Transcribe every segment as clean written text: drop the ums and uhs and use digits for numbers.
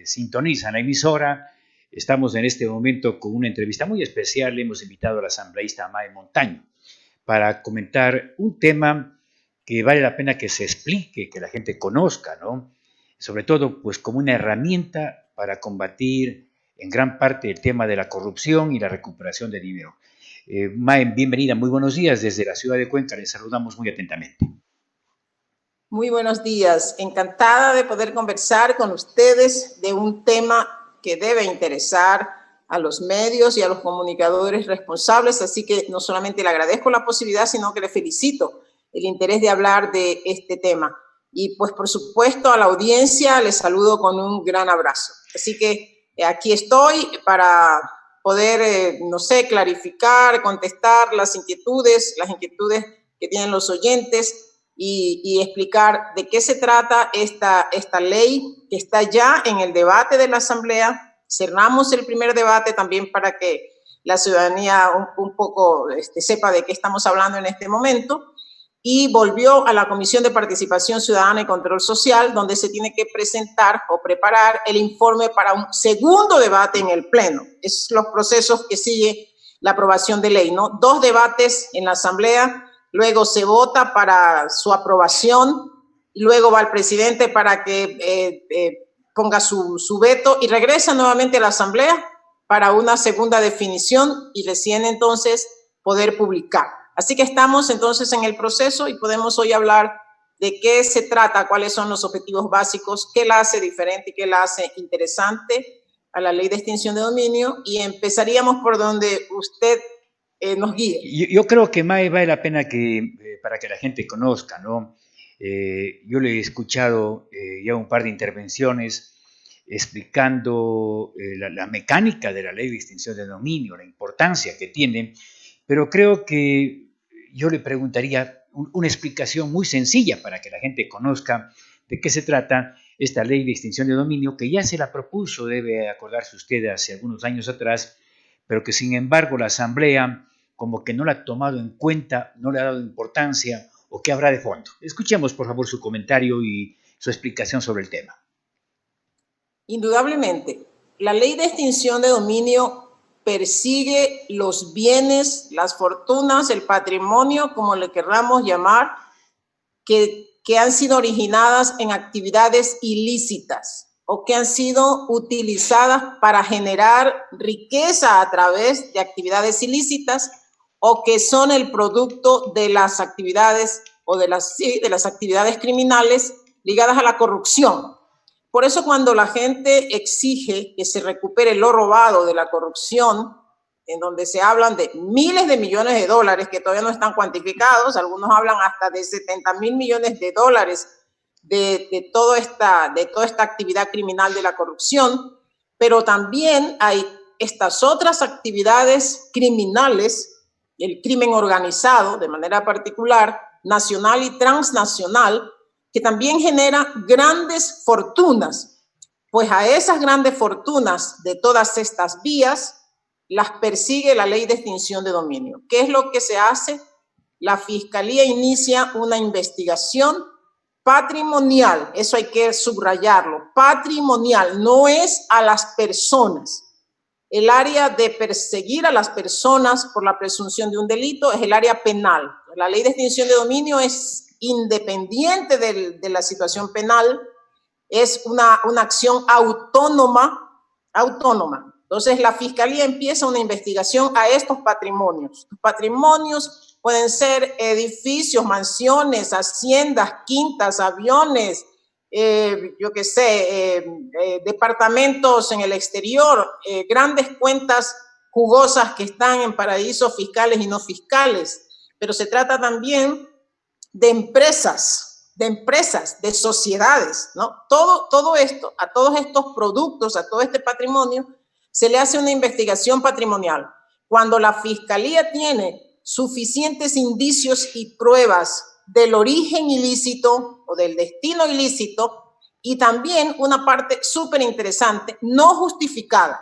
sintonizan la emisora. Estamos en este momento con una entrevista muy especial. Hemos invitado al asambleísta Mae Montaño para comentar un tema que vale la pena que se explique, que la gente conozca, ¿no? Sobre todo, pues, como una herramienta para combatir en gran parte el tema de la corrupción y la recuperación de dinero. Mae, bienvenida, muy buenos días desde la ciudad de Cuenca. Les saludamos muy atentamente. Muy buenos días. Encantada de poder conversar con ustedes de un tema que debe interesar a los medios y a los comunicadores responsables. Así que no solamente le agradezco la posibilidad, sino que le felicito el interés de hablar de este tema. Y pues, por supuesto, a la audiencia les saludo con un gran abrazo. Así que aquí estoy para poder, no sé, clarificar, contestar las inquietudes que tienen los oyentes y explicar de qué se trata esta ley que está ya en el debate de la Asamblea. Cerramos el primer debate también para que la ciudadanía un poco sepa de qué estamos hablando en este momento. Y volvió a la Comisión de Participación Ciudadana y Control Social, donde se tiene que presentar o preparar el informe para un segundo debate en el Pleno. Es los procesos que sigue la aprobación de ley, ¿no? 2 debates en la Asamblea, luego se vota para su aprobación, luego va al presidente para que ponga su veto y regresa nuevamente a la Asamblea para una segunda definición y recién entonces poder publicar. Así que estamos entonces en el proceso y podemos hoy hablar de qué se trata, cuáles son los objetivos básicos, qué la hace diferente y qué la hace interesante a la ley de extinción de dominio, y empezaríamos por donde usted nos guíe. Yo creo que, Mae, vale la pena que, para que la gente conozca, ¿no? Yo le he escuchado ya un par de intervenciones explicando la mecánica de la ley de extinción de dominio, la importancia que tiene, pero creo que yo le preguntaría una explicación muy sencilla para que la gente conozca de qué se trata esta ley de extinción de dominio, que ya se la propuso, debe acordarse usted, hace algunos años atrás, pero que sin embargo la Asamblea como que no la ha tomado en cuenta, no le ha dado importancia, o qué habrá de fondo. Escuchemos, por favor, su comentario y su explicación sobre el tema. Indudablemente, la ley de extinción de dominio persigue los bienes, las fortunas, el patrimonio, como le querramos llamar, que han sido originadas en actividades ilícitas o que han sido utilizadas para generar riqueza a través de actividades ilícitas o que son el producto de las actividades o de las actividades criminales ligadas a la corrupción. Por eso cuando la gente exige que se recupere lo robado de la corrupción, en donde se hablan de miles de millones de dólares que todavía no están cuantificados, algunos hablan hasta de 70.000 millones de dólares de toda esta actividad criminal de la corrupción, pero también hay estas otras actividades criminales, el crimen organizado de manera particular, nacional y transnacional, que también genera grandes fortunas. Pues a esas grandes fortunas de todas estas vías las persigue la ley de extinción de dominio. ¿Qué es lo que se hace? La Fiscalía inicia una investigación patrimonial, eso hay que subrayarlo, patrimonial, no es a las personas. El área de perseguir a las personas por la presunción de un delito es el área penal. La ley de extinción de dominio es independiente de la situación penal, es una acción autónoma. Entonces la Fiscalía empieza una investigación a estos patrimonios. Los patrimonios pueden ser edificios, mansiones, haciendas, quintas, aviones, departamentos en el exterior, grandes cuentas jugosas que están en paraísos fiscales y no fiscales. Pero se trata también de empresas, de sociedades, ¿no? Todo esto, a todos estos productos, a todo este patrimonio, se le hace una investigación patrimonial. Cuando la Fiscalía tiene suficientes indicios y pruebas del origen ilícito o del destino ilícito, y también una parte súper interesante, no justificada,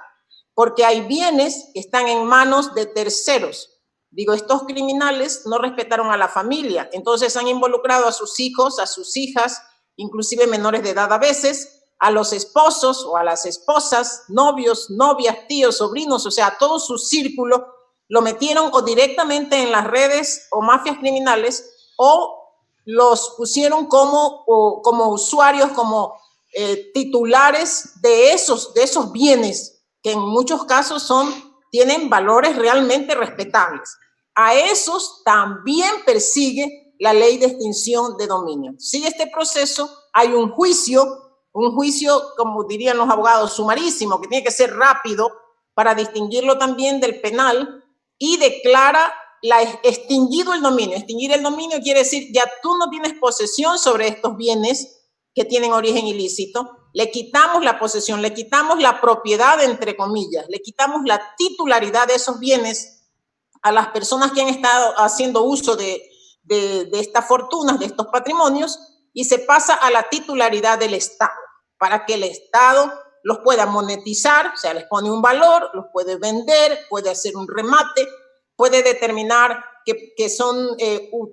porque hay bienes que están en manos de terceros. Digo, estos criminales no respetaron a la familia, entonces han involucrado a sus hijos, a sus hijas, inclusive menores de edad a veces, a los esposos o a las esposas, novios, novias, tíos, sobrinos, o sea, todo su círculo, lo metieron o directamente en las redes o mafias criminales o los pusieron como usuarios, como titulares de esos bienes que en muchos casos tienen valores realmente respetables. A esos también persigue la ley de extinción de dominio. Sigue este proceso, hay un juicio, como dirían los abogados, sumarísimo, que tiene que ser rápido para distinguirlo también del penal, y declara extinguido el dominio. Extinguir el dominio quiere decir ya tú no tienes posesión sobre estos bienes que tienen origen ilícito, le quitamos la posesión, le quitamos la propiedad, entre comillas, le quitamos la titularidad de esos bienes a las personas que han estado haciendo uso de estas fortunas, de estos patrimonios, y se pasa a la titularidad del Estado, para que el Estado los pueda monetizar, o sea, les pone un valor, los puede vender, puede hacer un remate, puede determinar que son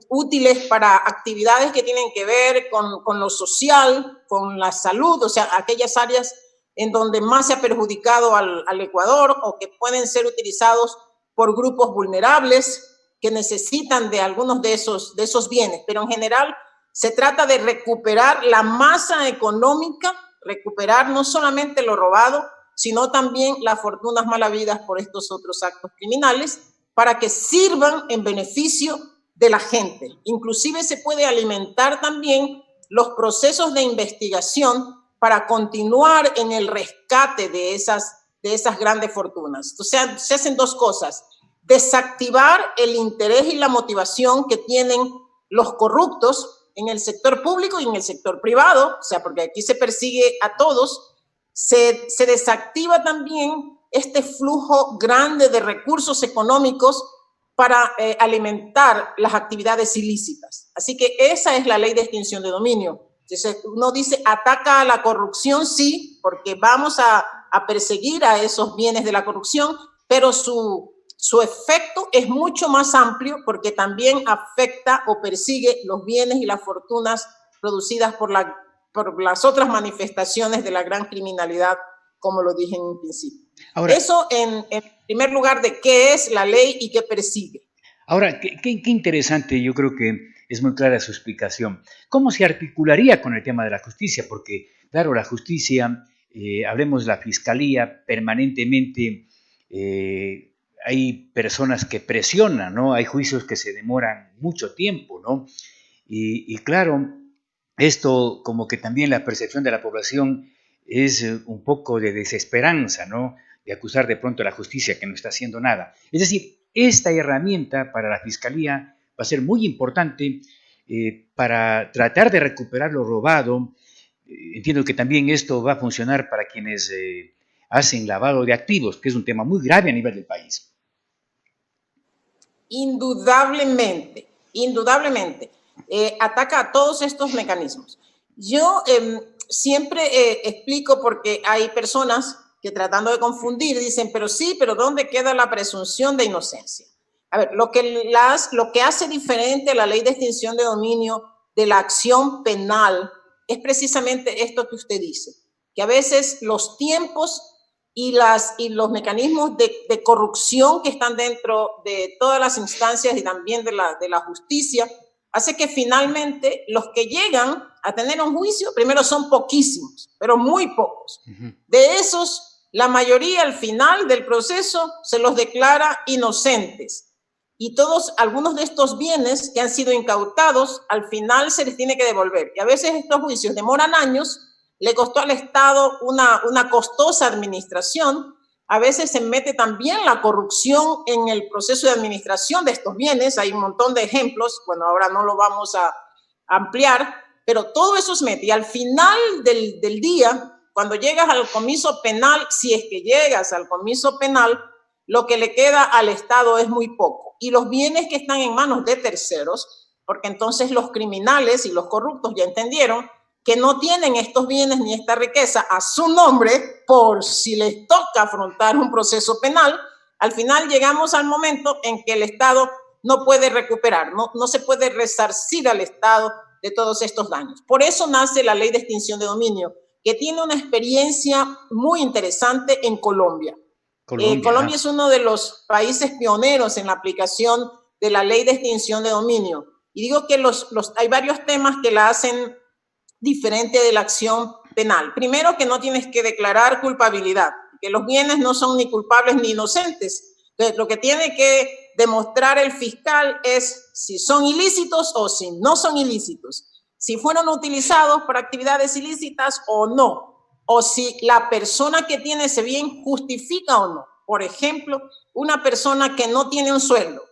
útiles para actividades que tienen que ver con lo social, con la salud, o sea, aquellas áreas en donde más se ha perjudicado al Ecuador, o que pueden ser utilizados por grupos vulnerables que necesitan de algunos de esos bienes. Pero en general se trata de recuperar la masa económica, recuperar no solamente lo robado, sino también las fortunas mal habidas por estos otros actos criminales, para que sirvan en beneficio de la gente. Inclusive se puede alimentar también los procesos de investigación para continuar en el rescate de esas grandes fortunas. Entonces se hacen dos cosas: desactivar el interés y la motivación que tienen los corruptos en el sector público y en el sector privado, o sea, porque aquí se persigue a todos. Se desactiva también este flujo grande de recursos económicos para alimentar las actividades ilícitas. Así que esa es la ley de extinción de dominio. Entonces uno dice, ataca a la corrupción, sí, porque vamos a perseguir a esos bienes de la corrupción, pero su efecto es mucho más amplio, porque también afecta o persigue los bienes y las fortunas producidas por las otras manifestaciones de la gran criminalidad, como lo dije en un principio. Ahora, eso en primer lugar de qué es la ley y qué persigue. Ahora, qué interesante, yo creo que es muy clara su explicación. ¿Cómo se articularía con el tema de la justicia? Porque, claro, la justicia, hablemos de la fiscalía, permanentemente hay personas que presionan, ¿no? Hay juicios que se demoran mucho tiempo, ¿no? Y claro, esto como que también la percepción de la población es un poco de desesperanza, ¿no? De acusar de pronto a la justicia que no está haciendo nada. Es decir, esta herramienta para la Fiscalía va a ser muy importante para tratar de recuperar lo robado. Entiendo que también esto va a funcionar para quienes hacen lavado de activos, que es un tema muy grave a nivel del país. Indudablemente, indudablemente. Ataca a todos estos mecanismos. Yo siempre explico, porque hay personas que, tratando de confundir, dicen, pero sí, pero ¿dónde queda la presunción de inocencia? A ver, lo que hace diferente a la ley de extinción de dominio de la acción penal es precisamente esto que usted dice, que a veces los tiempos y los mecanismos de corrupción que están dentro de todas las instancias y también de la justicia hace que finalmente los que llegan a tener un juicio primero son poquísimos, pero muy pocos. De esos, la mayoría al final del proceso se los declara inocentes. Y algunos de estos bienes que han sido incautados, al final se les tiene que devolver. Y a veces estos juicios demoran años, le costó al Estado una costosa administración. A veces se mete también la corrupción en el proceso de administración de estos bienes. Hay un montón de ejemplos, bueno, ahora no lo vamos a ampliar, pero todo eso se mete. Y al final del día, cuando llegas al comiso penal, si es que llegas al comiso penal, lo que le queda al Estado es muy poco. Y los bienes que están en manos de terceros, porque entonces los criminales y los corruptos ya entendieron que no tienen estos bienes ni esta riqueza a su nombre por si les toca afrontar un proceso penal, al final llegamos al momento en que el Estado no puede recuperar, no se puede resarcir al Estado de todos estos daños. Por eso nace la ley de extinción de dominio, que tiene una experiencia muy interesante en Colombia. Colombia es uno de los países pioneros en la aplicación de la ley de extinción de dominio. Y digo que hay varios temas que la hacen diferente de la acción penal. Primero, que no tienes que declarar culpabilidad, que los bienes no son ni culpables ni inocentes. Entonces, lo que tiene que demostrar el fiscal es si son ilícitos o si no son ilícitos, si fueron utilizados para actividades ilícitas o no, o si la persona que tiene ese bien justifica o no. Por ejemplo, una persona que no tiene un sueldo,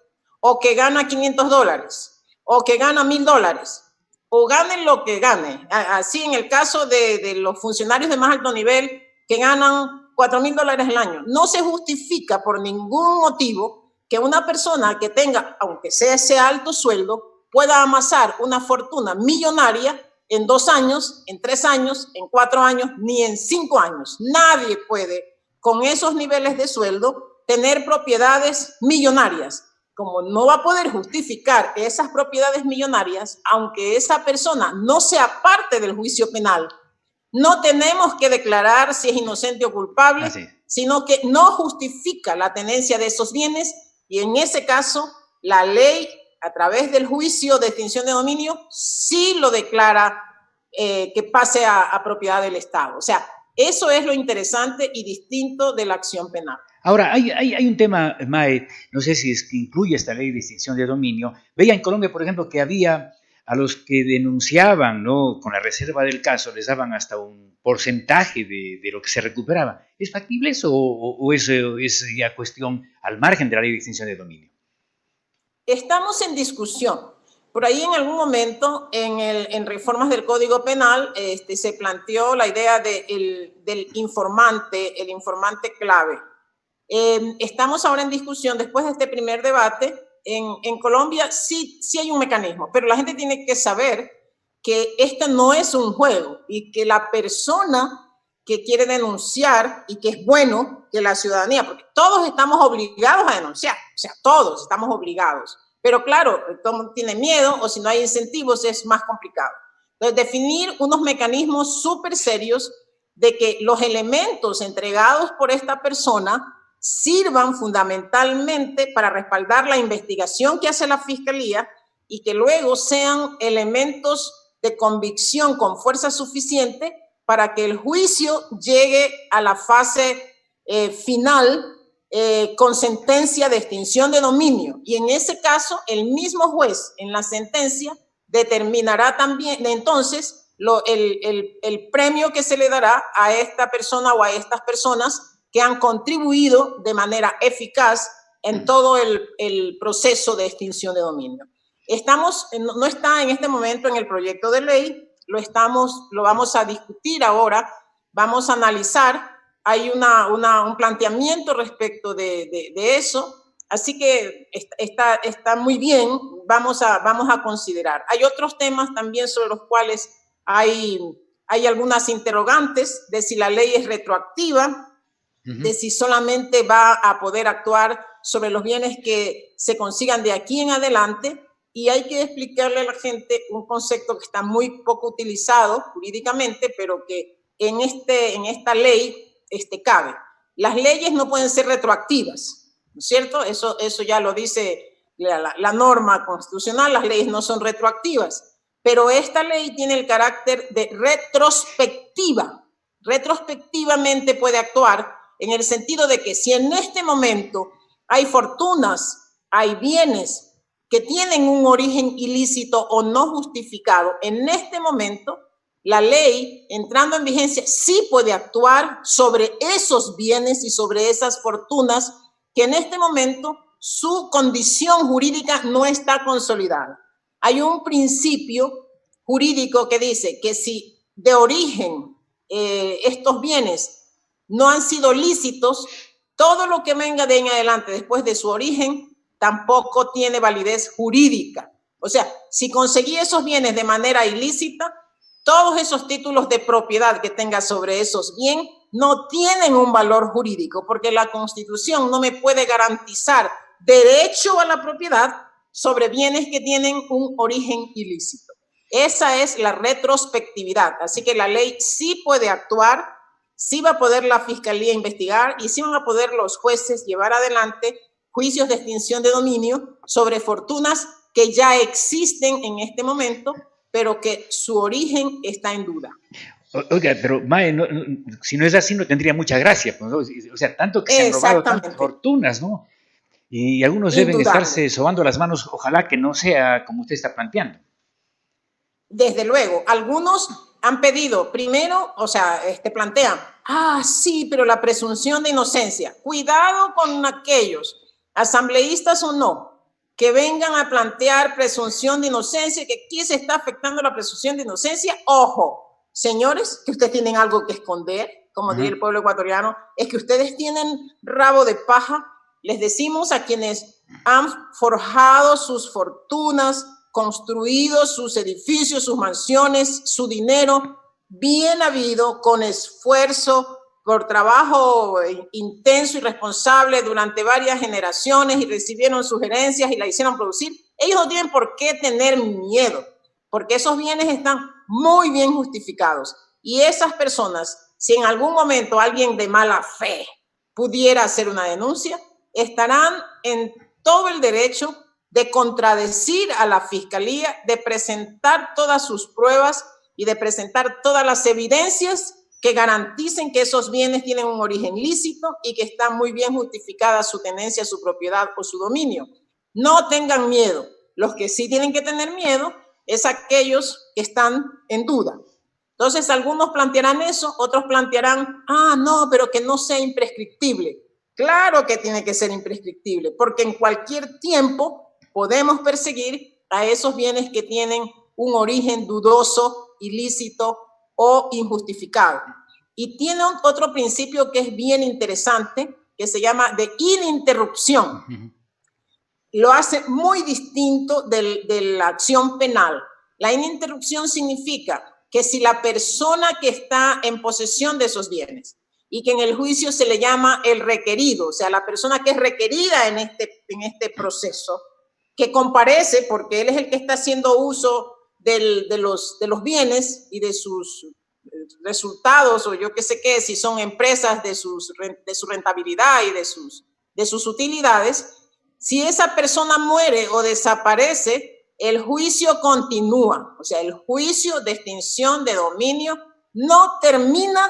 o que gana $500, o que gana $1000, o gane lo que gane. Así en el caso de los funcionarios de más alto nivel que ganan $4000 al año, no se justifica por ningún motivo que una persona que tenga, aunque sea ese alto sueldo, pueda amasar una fortuna millonaria en 2 años, en 3 años, en 4 años, ni en 5 años. Nadie puede, con esos niveles de sueldo, tener propiedades millonarias. Como no va a poder justificar esas propiedades millonarias, aunque esa persona no sea parte del juicio penal, no tenemos que declarar si es inocente o culpable, sino que no justifica la tenencia de esos bienes, y en ese caso la ley, a través del juicio de extinción de dominio, sí lo declara que pase a propiedad del Estado. O sea, eso es lo interesante y distinto de la acción penal. Ahora, hay un tema, Mae, no sé si es que incluye esta ley de extinción de dominio. Veía en Colombia, por ejemplo, que había a los que denunciaban, ¿no?, con la reserva del caso, les daban hasta un porcentaje de lo que se recuperaba. ¿Es factible eso o es ya cuestión al margen de la ley de extinción de dominio? Estamos en discusión. Por ahí en algún momento en reformas del Código Penal se planteó la idea del informante, el informante clave. Estamos ahora en discusión, después de este primer debate, en Colombia sí hay un mecanismo, pero la gente tiene que saber que esto no es un juego y que la persona que quiere denunciar, y que es bueno que la ciudadanía, porque todos estamos obligados a denunciar, o sea, todos estamos obligados, pero claro, todo el mundo tiene miedo, o si no hay incentivos es más complicado. Entonces, definir unos mecanismos súper serios de que los elementos entregados por esta persona sirvan fundamentalmente para respaldar la investigación que hace la Fiscalía y que luego sean elementos de convicción con fuerza suficiente para que el juicio llegue a la fase final con sentencia de extinción de dominio. Y en ese caso, el mismo juez en la sentencia determinará también entonces el premio que se le dará a esta persona o a estas personas que han contribuido de manera eficaz en todo el proceso de extinción de dominio. No está en este momento en el proyecto de ley, lo vamos a discutir ahora, vamos a analizar, hay un planteamiento respecto de eso, así que está muy bien, vamos a considerar. Hay otros temas también sobre los cuales hay algunas interrogantes de si la ley es retroactiva, de si solamente va a poder actuar sobre los bienes que se consigan de aquí en adelante, y hay que explicarle a la gente un concepto que está muy poco utilizado jurídicamente, pero que en esta ley cabe. Las leyes no pueden ser retroactivas, ¿no es cierto? Eso ya lo dice la norma constitucional, las leyes no son retroactivas, pero esta ley tiene el carácter de retrospectiva. Retrospectivamente puede actuar en el sentido de que si en este momento hay fortunas, hay bienes que tienen un origen ilícito o no justificado, en este momento la ley, entrando en vigencia, sí puede actuar sobre esos bienes y sobre esas fortunas que en este momento su condición jurídica no está consolidada. Hay un principio jurídico que dice que si de origen estos bienes no han sido lícitos, todo lo que venga de en adelante después de su origen tampoco tiene validez jurídica. O sea, si conseguí esos bienes de manera ilícita, todos esos títulos de propiedad que tenga sobre esos bienes no tienen un valor jurídico, porque la Constitución no me puede garantizar derecho a la propiedad sobre bienes que tienen un origen ilícito. Esa es la retrospectividad. Así que la ley sí puede actuar, sí va a poder la fiscalía investigar y sí van a poder los jueces llevar adelante juicios de extinción de dominio sobre fortunas que ya existen en este momento, pero que su origen está en duda. Oiga, pero Mae, si no es así no tendría mucha gracia, pues, ¿no? O sea, tanto que se han robado tantas fortunas, ¿no? Y algunos deben estarse sobando las manos, ojalá que no sea como usted está planteando. Desde luego, algunos han pedido, primero, o sea, plantean, sí, pero la presunción de inocencia. Cuidado con aquellos, asambleístas o no, que vengan a plantear presunción de inocencia, que aquí se está afectando la presunción de inocencia. Ojo, señores, que ustedes tienen algo que esconder, como diría el pueblo ecuatoriano, es que ustedes tienen rabo de paja. Les decimos a quienes han forjado sus fortunas, construido sus edificios, sus mansiones, su dinero, bien habido, con esfuerzo, por trabajo intenso y responsable durante varias generaciones y recibieron sugerencias y la hicieron producir. Ellos no tienen por qué tener miedo, porque esos bienes están muy bien justificados. Y esas personas, si en algún momento alguien de mala fe pudiera hacer una denuncia, estarán en todo el derecho de contradecir a la fiscalía, de presentar todas sus pruebas y de presentar todas las evidencias que garanticen que esos bienes tienen un origen lícito y que está muy bien justificada su tenencia, su propiedad o su dominio. No tengan miedo. Los que sí tienen que tener miedo es aquellos que están en duda. Entonces, algunos plantearán eso, otros plantearán, no, pero que no sea imprescriptible. Claro que tiene que ser imprescriptible, porque en cualquier tiempo podemos perseguir a esos bienes que tienen un origen dudoso, ilícito o injustificado. Y tiene otro principio que es bien interesante, que se llama de ininterrupción. Lo hace muy distinto de la acción penal. La ininterrupción significa que si la persona que está en posesión de esos bienes y que en el juicio se le llama el requerido, o sea, la persona que es requerida en este proceso, que comparece porque él es el que está haciendo uso de los bienes y de sus resultados, o yo qué sé qué, si son empresas de su rentabilidad y de sus utilidades, si esa persona muere o desaparece, el juicio continúa. O sea, el juicio de extinción de dominio no termina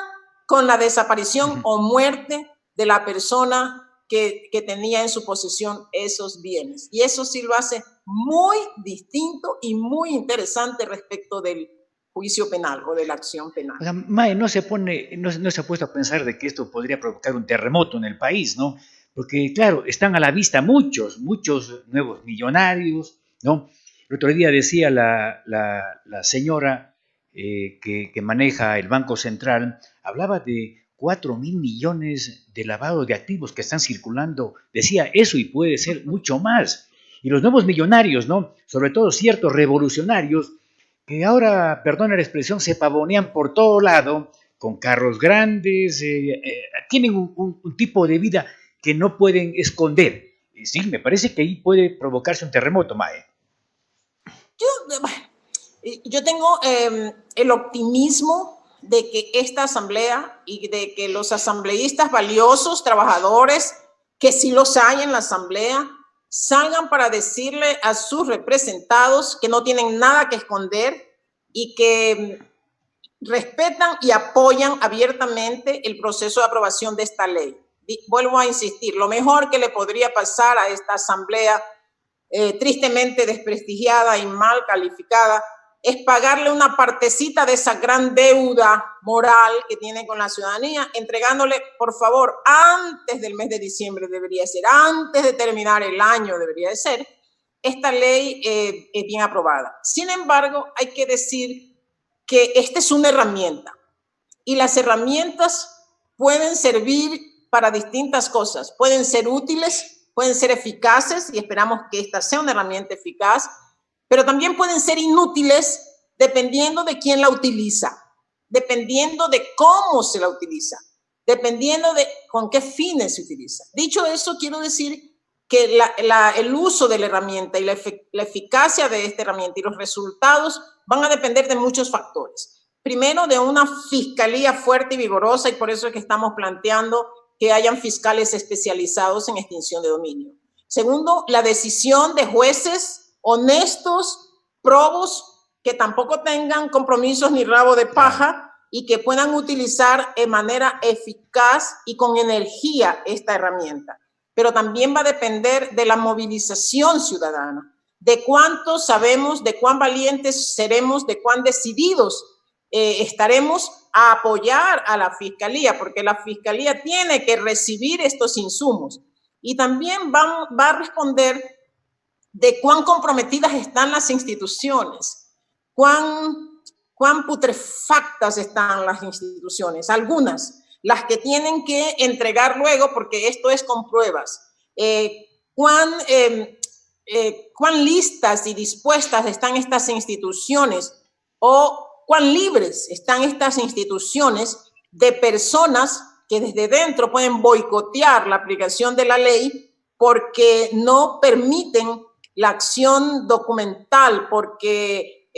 con la desaparición o muerte de la persona que tenía en su posesión esos bienes. Y eso sí lo hace muy distinto y muy interesante respecto del juicio penal o de la acción penal. O sea, Mae, no se ha puesto a pensar de que esto podría provocar un terremoto en el país, ¿no? Porque, claro, están a la vista muchos nuevos millonarios, ¿no? El otro día decía la señora que maneja el Banco Central, hablaba de 4.000 millones de lavado de activos que están circulando. Decía eso y puede ser mucho más. Y los nuevos millonarios, ¿no? Sobre todo ciertos revolucionarios, que ahora, perdona la expresión, se pavonean por todo lado, con carros grandes, tienen un tipo de vida que no pueden esconder. Sí, me parece que ahí puede provocarse un terremoto, Mae. Yo tengo el optimismo de que esta asamblea y de que los asambleístas valiosos, trabajadores, que sí los hay en la asamblea, salgan para decirle a sus representados que no tienen nada que esconder y que respetan y apoyan abiertamente el proceso de aprobación de esta ley. Vuelvo a insistir, lo mejor que le podría pasar a esta asamblea tristemente desprestigiada y mal calificada es pagarle una partecita de esa gran deuda moral que tiene con la ciudadanía, entregándole, por favor, antes del mes de diciembre debería ser, antes de terminar el año debería de ser, esta ley es bien aprobada. Sin embargo, hay que decir que esta es una herramienta y las herramientas pueden servir para distintas cosas, pueden ser útiles, pueden ser eficaces y esperamos que esta sea una herramienta eficaz, pero también pueden ser inútiles dependiendo de quién la utiliza, dependiendo de cómo se la utiliza, dependiendo de con qué fines se utiliza. Dicho eso, quiero decir que el uso de la herramienta y la eficacia de esta herramienta y los resultados van a depender de muchos factores. Primero, de una fiscalía fuerte y vigorosa, y por eso es que estamos planteando que hayan fiscales especializados en extinción de dominio. Segundo, la decisión de jueces honestos, probos, que tampoco tengan compromisos ni rabo de paja y que puedan utilizar de manera eficaz y con energía esta herramienta. Pero también va a depender de la movilización ciudadana, de cuánto sabemos, de cuán valientes seremos, de cuán decididos estaremos a apoyar a la Fiscalía, porque la Fiscalía tiene que recibir estos insumos. Y también va a responder de cuán comprometidas están las instituciones, cuán putrefactas están las instituciones, algunas, las que tienen que entregar luego, porque esto es con pruebas, cuán listas y dispuestas están estas instituciones o cuán libres están estas instituciones de personas que desde dentro pueden boicotear la aplicación de la ley porque no permiten la acción documental, porque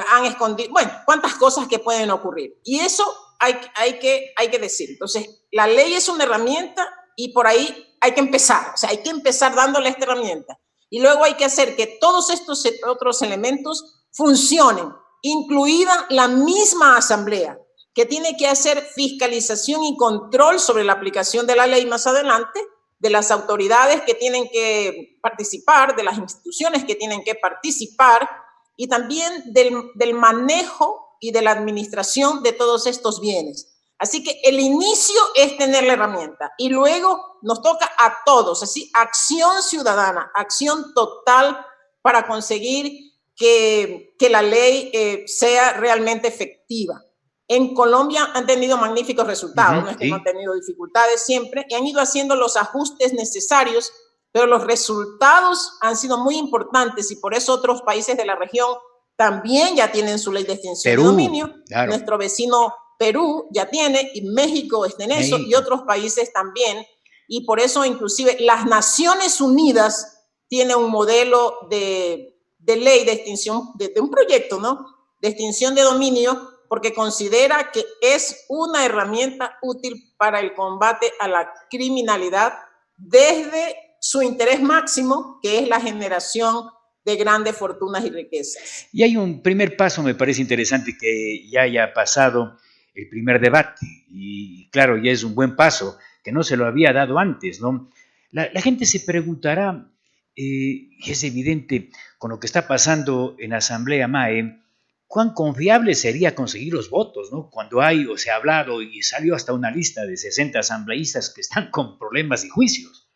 han escondido, bueno, cuántas cosas que pueden ocurrir. Y eso hay que decir. Entonces, la ley es una herramienta y por ahí hay que empezar. O sea, hay que empezar dándole esta herramienta. Y luego hay que hacer que todos estos otros elementos funcionen, incluida la misma asamblea, que tiene que hacer fiscalización y control sobre la aplicación de la ley más adelante, de las autoridades que tienen que participar, de las instituciones que tienen que participar, y también del manejo y de la administración de todos estos bienes. Así que el inicio es tener la herramienta, y luego nos toca a todos, así, acción ciudadana, acción total para conseguir que la ley sea realmente efectiva. En Colombia han tenido magníficos resultados, no es que no han tenido dificultades siempre, y han ido haciendo los ajustes necesarios, pero los resultados han sido muy importantes y por eso otros países de la región también ya tienen su ley de extinción de dominio. Claro. Nuestro vecino Perú ya tiene, y México está en eso, y otros países también, y por eso inclusive las Naciones Unidas tienen un modelo de ley de extinción, de un proyecto, ¿no?, de extinción de dominio, porque considera que es una herramienta útil para el combate a la criminalidad desde su interés máximo, que es la generación de grandes fortunas y riquezas. Y hay un primer paso, me parece interesante, que ya haya pasado el primer debate, y claro, ya es un buen paso, que no se lo había dado antes, ¿no? La gente se preguntará, es evidente, con lo que está pasando en la Asamblea MAE, cuán confiable sería conseguir los votos, ¿no? Cuando hay, o se ha hablado, y salió hasta una lista de 60 asambleístas que están con problemas y juicios.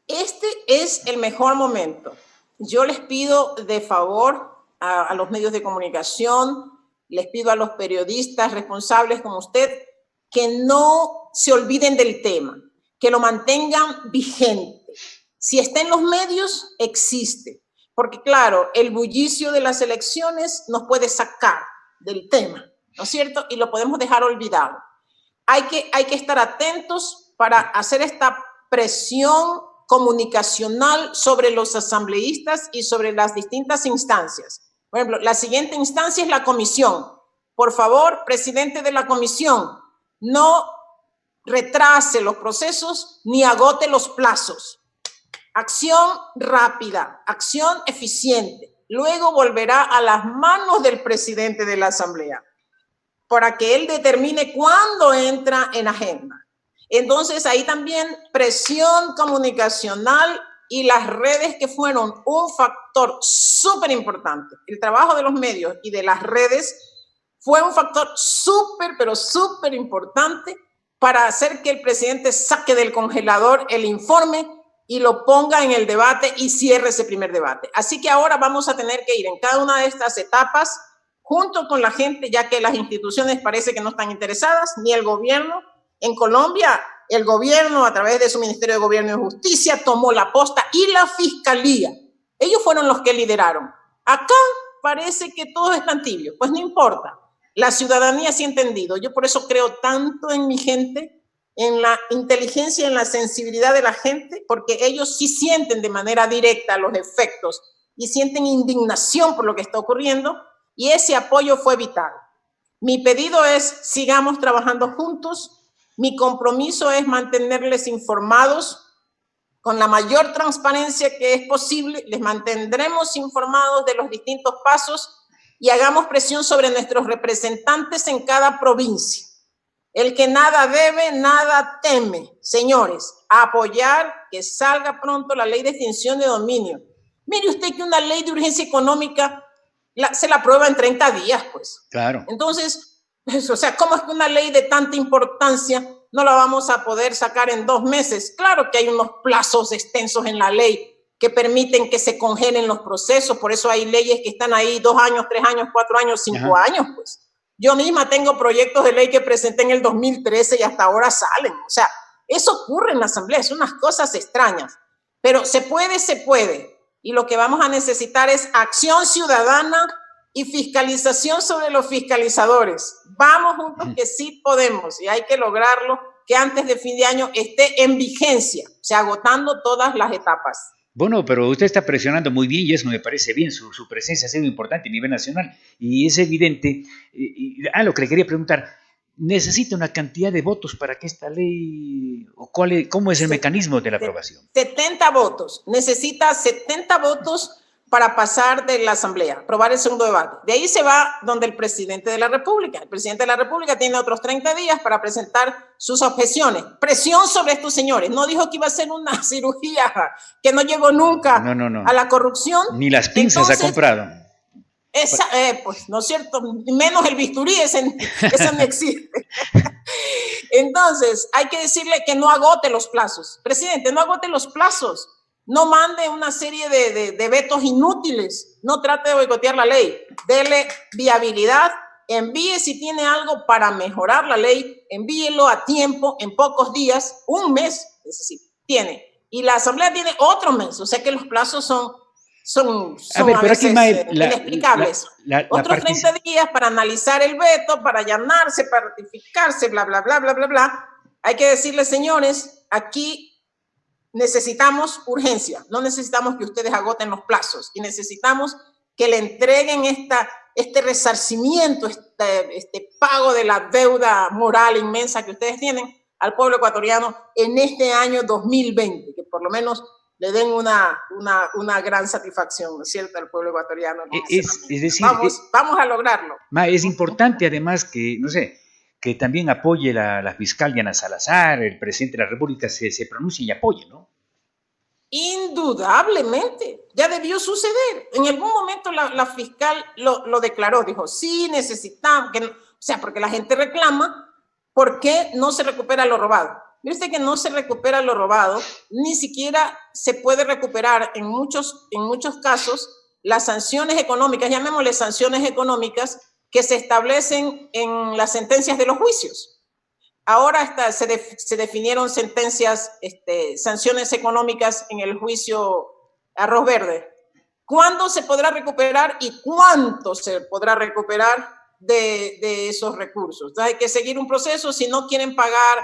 Este es el mejor momento. Yo les pido de favor a los medios de comunicación, les pido a los periodistas responsables como usted, que no se olviden del tema, que lo mantengan vigente. Si está en los medios, existe. Porque claro, el bullicio de las elecciones nos puede sacar del tema, ¿no es cierto? Y lo podemos dejar olvidado. Hay que estar atentos para hacer esta presión comunicacional sobre los asambleístas y sobre las distintas instancias. Por ejemplo, la siguiente instancia es la comisión. Por favor, presidente de la comisión, no retrase los procesos ni agote los plazos. Acción rápida, acción eficiente. Luego volverá a las manos del presidente de la asamblea para que él determine cuándo entra en agenda. Entonces, ahí también presión comunicacional y las redes, que fueron un factor súper importante. El trabajo de los medios y de las redes fue un factor súper, pero súper importante para hacer que el presidente saque del congelador el informe y lo ponga en el debate y cierre ese primer debate. Así que ahora vamos a tener que ir en cada una de estas etapas junto con la gente, ya que las instituciones parece que no están interesadas, ni el gobierno. En Colombia, el gobierno, a través de su Ministerio de Gobierno y Justicia, tomó la posta, y la Fiscalía. Ellos fueron los que lideraron. Acá parece que todos están tibios. Pues no importa. La ciudadanía sí ha entendido. Yo por eso creo tanto en mi gente, en la inteligencia, en la sensibilidad de la gente, porque ellos sí sienten de manera directa los efectos y sienten indignación por lo que está ocurriendo, y ese apoyo fue vital. Mi pedido es, sigamos trabajando juntos. Mi compromiso es mantenerles informados con la mayor transparencia que es posible. Les mantendremos informados de los distintos pasos y hagamos presión sobre nuestros representantes en cada provincia. El que nada debe, nada teme. Señores, apoyar que salga pronto la ley de extinción de dominio. Mire usted que una ley de urgencia económica se la aprueba en 30 días, pues. Claro. Entonces, o sea, ¿cómo es que una ley de tanta importancia no la vamos a poder sacar en 2 meses? Claro que hay unos plazos extensos en la ley que permiten que se congelen los procesos, por eso hay leyes que están ahí 2 años, 3 años, 4 años, 5 años, pues. Yo misma tengo proyectos de ley que presenté en el 2013 y hasta ahora salen. O sea, eso ocurre en la Asamblea, son unas cosas extrañas. Pero se puede, se puede. Y lo que vamos a necesitar es acción ciudadana y fiscalización sobre los fiscalizadores. Vamos juntos que sí podemos y hay que lograrlo que antes de fin de año esté en vigencia, o sea, agotando todas las etapas. Bueno, pero usted está presionando muy bien y eso me parece bien. Su presencia ha sido importante a nivel nacional y es evidente. Lo que le quería preguntar, ¿necesita una cantidad de votos para que esta ley, o cómo es el mecanismo de la aprobación? 70 votos. Necesita 70 votos para pasar de la Asamblea, aprobar el segundo debate. De ahí se va donde el presidente de la República. El presidente de la República tiene otros 30 días para presentar sus objeciones. Presión sobre estos señores. No dijo que iba a ser una cirugía que no llegó nunca a la corrupción. Ni las pinzas ha comprado. Pues, ¿no es cierto? Menos el bisturí, ese no existe. Entonces, hay que decirle que no agote los plazos. Presidente, no agote los plazos. No mande una serie de vetos inútiles. No trate de boicotear la ley. Dele viabilidad. Envíe si tiene algo para mejorar la ley. Envíelo a tiempo, en pocos días. 1 mes, es decir, tiene. Y la Asamblea tiene otro mes. O sea que los plazos son a veces inexplicables. Otros 30 días para analizar el veto, para allanarse, para ratificarse, bla, bla, bla, bla, bla, bla. Hay que decirles, señores, aquí necesitamos urgencia, no necesitamos que ustedes agoten los plazos y necesitamos que le entreguen este resarcimiento, este pago de la deuda moral inmensa que ustedes tienen al pueblo ecuatoriano en este año 2020, que por lo menos le den una gran satisfacción, ¿no es cierto?, al pueblo ecuatoriano. Es decir, vamos a lograrlo. Es importante además que, no sé, que también apoye la fiscal Diana Salazar, el presidente de la República se pronuncie y apoye, ¿no? Indudablemente, ya debió suceder. En algún momento la fiscal lo declaró, dijo, sí necesitamos, porque la gente reclama, ¿por qué no se recupera lo robado? Viste que no se recupera lo robado, ni siquiera se puede recuperar en muchos casos las sanciones económicas, llamémosle sanciones económicas, que se establecen en las sentencias de los juicios. Ahora se definieron sanciones económicas en el juicio Arroz Verde. ¿Cuándo se podrá recuperar y cuánto se podrá recuperar de esos recursos? Entonces hay que seguir un proceso. Si no quieren pagar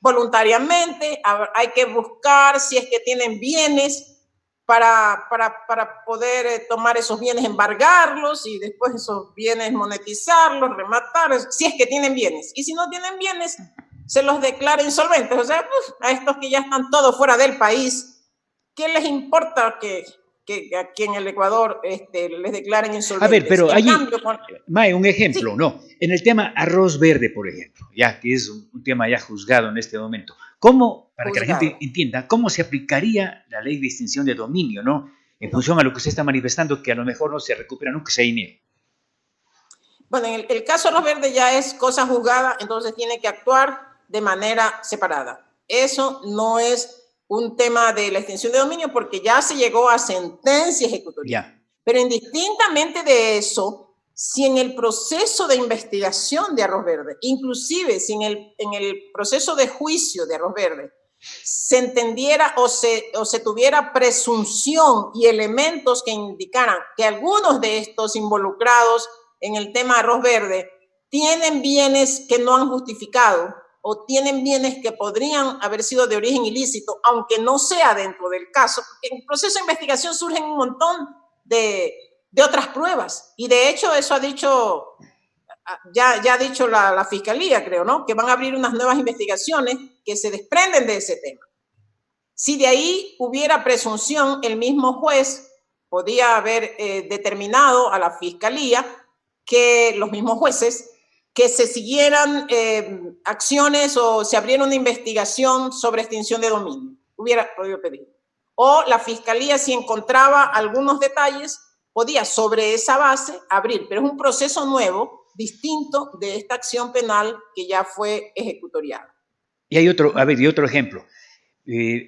voluntariamente, hay que buscar si es que tienen bienes para poder tomar esos bienes, embargarlos y después esos bienes monetizarlos, rematarlos, si es que tienen bienes. Y si no tienen bienes, se los declara insolventes. O sea, a estos que ya están todos fuera del país, ¿qué les importa que aquí en el Ecuador les declaren insolventes? A ver, pero allí, Mae, un ejemplo, sí. ¿No? En el tema Arroz Verde, por ejemplo, ya que es un tema ya juzgado en este momento, ¿cómo, para que la gente entienda, cómo se aplicaría la ley de extinción de dominio, ¿no? En función a lo que usted está manifestando, que a lo mejor no se recupera nunca ese dinero. Bueno, en el caso Arroz Verde ya es cosa juzgada, entonces tiene que actuar de manera separada. Eso no es un tema de la extinción de dominio porque ya se llegó a sentencia ejecutoria. Yeah. Pero indistintamente de eso, si en el proceso de investigación de Arroz Verde, inclusive si en el proceso de juicio de Arroz Verde, se entendiera o se tuviera presunción y elementos que indicaran que algunos de estos involucrados en el tema Arroz Verde tienen bienes que no han justificado o tienen bienes que podrían haber sido de origen ilícito, aunque no sea dentro del caso, porque en el proceso de investigación surgen un montón de otras pruebas. Y de hecho eso ha dicho, ya ha dicho la Fiscalía, creo, ¿no? Que van a abrir unas nuevas investigaciones que se desprenden de ese tema. Si de ahí hubiera presunción, el mismo juez podía haber determinado a la Fiscalía que los mismos jueces que se siguieran acciones o se abriera una investigación sobre extinción de dominio. Hubiera podido pedir. O la Fiscalía, si encontraba algunos detalles, podía sobre esa base abrir, pero es un proceso nuevo, distinto de esta acción penal que ya fue ejecutoriada. Y hay otro ejemplo.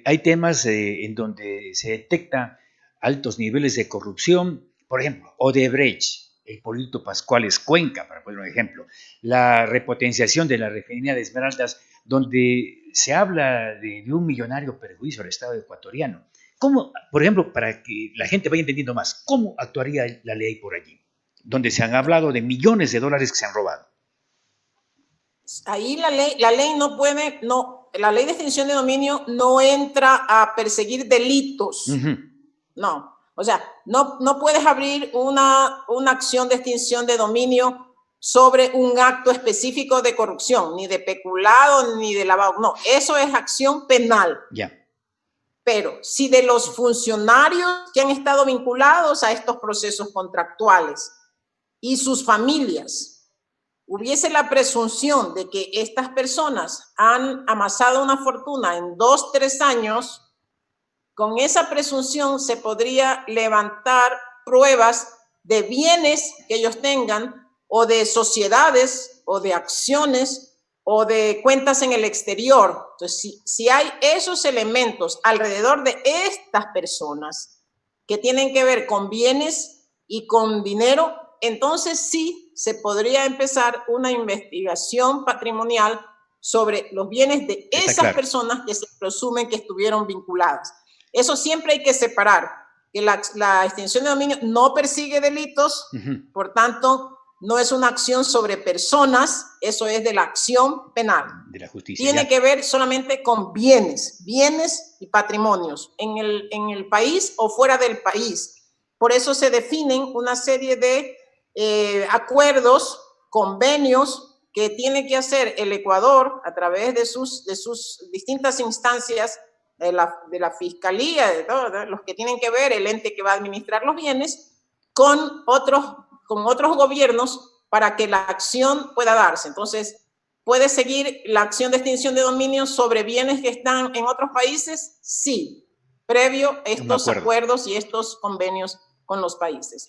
Hay temas en donde se detecta altos niveles de corrupción, por ejemplo, Odebrecht, el Polito Pascuales Cuenca, para poner un ejemplo, la repotenciación de la refinería de Esmeraldas, donde se habla de un millonario perjuicio al Estado ecuatoriano. ¿Cómo, por ejemplo, para que la gente vaya entendiendo más, cómo actuaría la ley por allí, donde se han hablado de millones de dólares que se han robado? Ahí la ley no puede, la ley de extinción de dominio no entra a perseguir delitos. No, o sea, no puedes abrir una acción de extinción de dominio sobre un acto específico de corrupción, ni de peculado, ni de lavado. No, eso es acción penal. Ya. Pero si de los funcionarios que han estado vinculados a estos procesos contractuales y sus familias hubiese la presunción de que estas personas han amasado una fortuna en 2, 3 años, con esa presunción se podría levantar pruebas de bienes que ellos tengan o de sociedades o de acciones o de cuentas en el exterior. Entonces, si hay esos elementos alrededor de estas personas que tienen que ver con bienes y con dinero, entonces sí se podría empezar una investigación patrimonial sobre los bienes de esas personas que se presumen que estuvieron vinculadas. Eso siempre hay que separar, que la extinción de dominio no persigue delitos, por tanto, no es una acción sobre personas, eso es de la acción penal. De la justicia. Tiene que ver solamente con bienes y patrimonios en el país o fuera del país. Por eso se definen una serie de acuerdos, convenios que tiene que hacer el Ecuador a través de sus distintas instancias de la Fiscalía, de los que tienen que ver, el ente que va a administrar los bienes, con otros gobiernos para que la acción pueda darse. Entonces, ¿puede seguir la acción de extinción de dominio sobre bienes que están en otros países? Sí, previo a estos acuerdos y estos convenios con los países.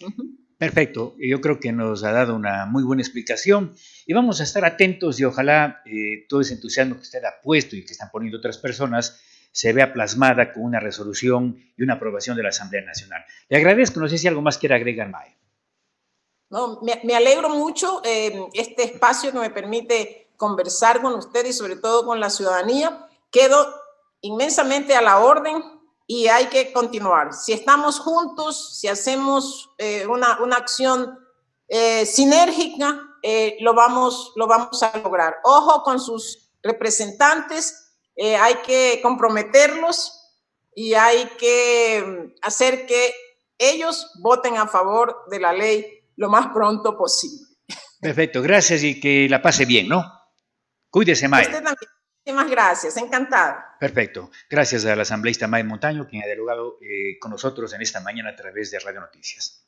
Perfecto, yo creo que nos ha dado una muy buena explicación y vamos a estar atentos y ojalá todo ese entusiasmo que usted ha puesto y que están poniendo otras personas se vea plasmada con una resolución y una aprobación de la Asamblea Nacional. Le agradezco, no sé si algo más quiere agregar, Mae. No, me alegro mucho este espacio que me permite conversar con usted y sobre todo con la ciudadanía. Quedo inmensamente a la orden y hay que continuar. Si estamos juntos, si hacemos una acción sinérgica, lo vamos a lograr. Ojo con sus representantes, hay que comprometerlos y hay que hacer que ellos voten a favor de la ley lo más pronto posible. Perfecto, gracias y que la pase bien, ¿no? Cuídese, Mae. Usted también. Muchísimas gracias, encantada. Perfecto, gracias a la asambleísta Mae Montaño, quien ha dialogado con nosotros en esta mañana a través de Radio Noticias.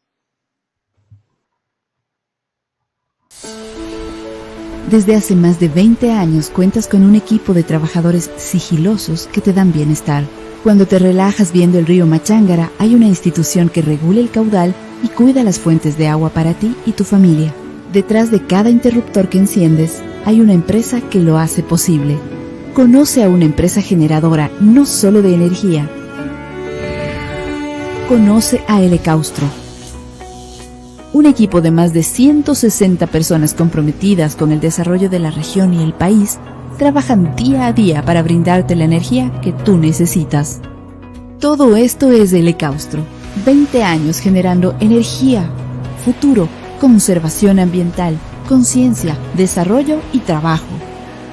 Desde hace más de 20 años cuentas con un equipo de trabajadores sigilosos que te dan bienestar. Cuando te relajas viendo el río Machángara, hay una institución que regula el caudal y cuida las fuentes de agua para ti y tu familia. Detrás de cada interruptor que enciendes, hay una empresa que lo hace posible. Conoce a una empresa generadora no solo de energía. Conoce a Elecaustro. Un equipo de más de 160 personas comprometidas con el desarrollo de la región y el país trabajan día a día para brindarte la energía que tú necesitas. Todo esto es Elecaustro. 20 años generando energía, futuro, conservación ambiental, conciencia, desarrollo y trabajo.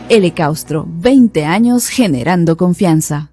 Elecaustro, 20 años generando confianza.